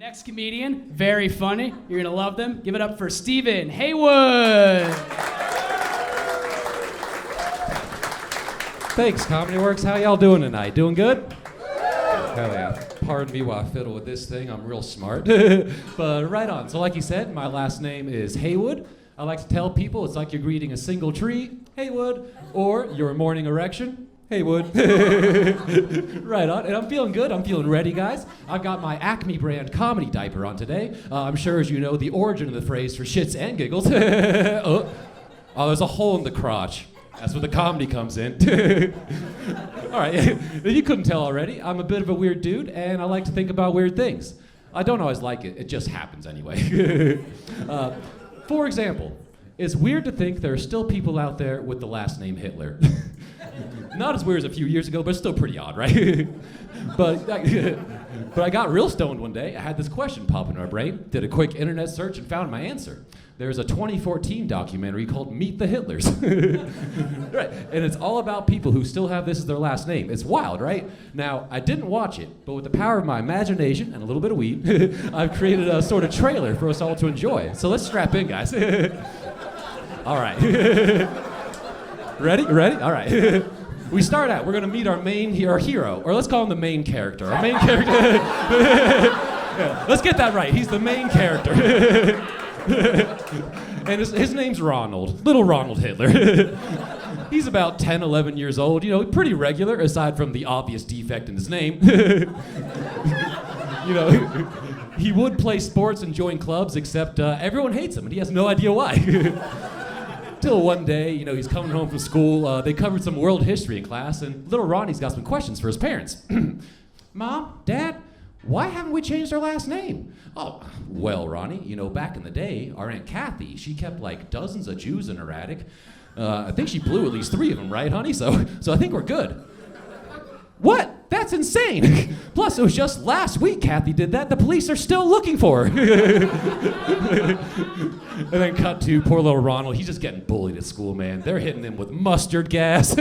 Next comedian, very funny. You're gonna love them. Give it up for Stephen Heywood. Thanks, Comedy Works. How y'all doing tonight? Doing good? Hell yeah. Pardon me while I fiddle with this thing. I'm real smart. But right on. So like you said, my last name is Heywood. I like to tell people it's like you're greeting a single tree, Heywood, or your morning erection, Heywood. Right on. And I'm feeling good. I'm feeling ready, guys. I've got my Acme brand comedy diaper on today. I'm sure, as you know, the origin of the phrase for shits and giggles. Oh, there's a hole in the crotch. That's where the comedy comes in. All right, you couldn't tell already. I'm a bit of a weird dude, and I like to think about weird things. I don't always like it. It just happens anyway. For example, it's weird to think there are still people out there with the last name Hitler. Not as weird as a few years ago, but still pretty odd, right? But I got real stoned one day. I had this question pop in our brain, did a quick internet search, and found my answer. There's a 2014 documentary called Meet the Hitlers. Right, and it's all about people who still have this as their last name. It's wild, right? Now, I didn't watch it, but with the power of my imagination and a little bit of weed, I've created a sort of trailer for us all to enjoy. So let's strap in, guys. All right. Ready? All right. We start out, we're gonna meet our hero, or let's call him the main character. Our main character. Yeah, let's get that right. He's the main character. And his name's Ronald, little Ronald Hitler. He's about 10, 11 years old, pretty regular, aside from the obvious defect in his name. He would play sports and join clubs, except everyone hates him, and he has no idea why. Till one day, he's coming home from school, they covered some world history in class, and little Ronnie's got some questions for his parents. Mom, Dad, why haven't we changed our last name? Oh, well, Ronnie, back in the day, our Aunt Kathy, she kept like dozens of Jews in her attic. I think she blew at least 3 of them, right, honey? So I think we're good. What? That's insane. Plus, it was just last week Kathy did that. The police are still looking for her. And then cut to poor little Ronald. He's just getting bullied at school, man. They're hitting him with mustard gas.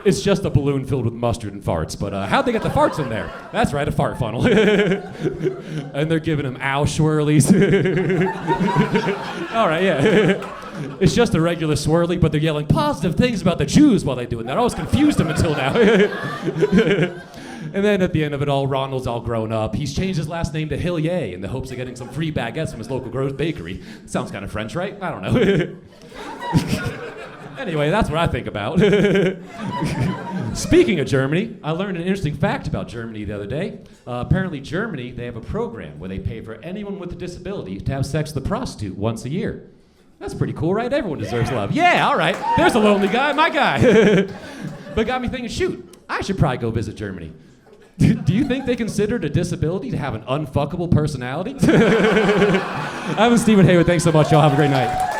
It's just a balloon filled with mustard and farts, but how'd they get the farts in there? That's right, a fart funnel. And they're giving him ow swirlies. All right, yeah. It's just a regular swirly, but they're yelling positive things about the Jews while they do it. That always confused them until now. And then at the end of it all, Ronald's all grown up. He's changed his last name to Hillier in the hopes of getting some free baguettes from his local bakery. Sounds kind of French, right? I don't know. Anyway, that's what I think about. Speaking of Germany, I learned an interesting fact about Germany the other day. Apparently Germany, they have a program where they pay for anyone with a disability to have sex with a prostitute once a year. That's pretty cool, right? Everyone deserves love. Yeah, all right. There's a lonely guy, my guy. But got me thinking, shoot, I should probably go visit Germany. Do you think they considered a disability to have an unfuckable personality? I'm Stephen Heywood. Thanks so much, y'all. Have a great night.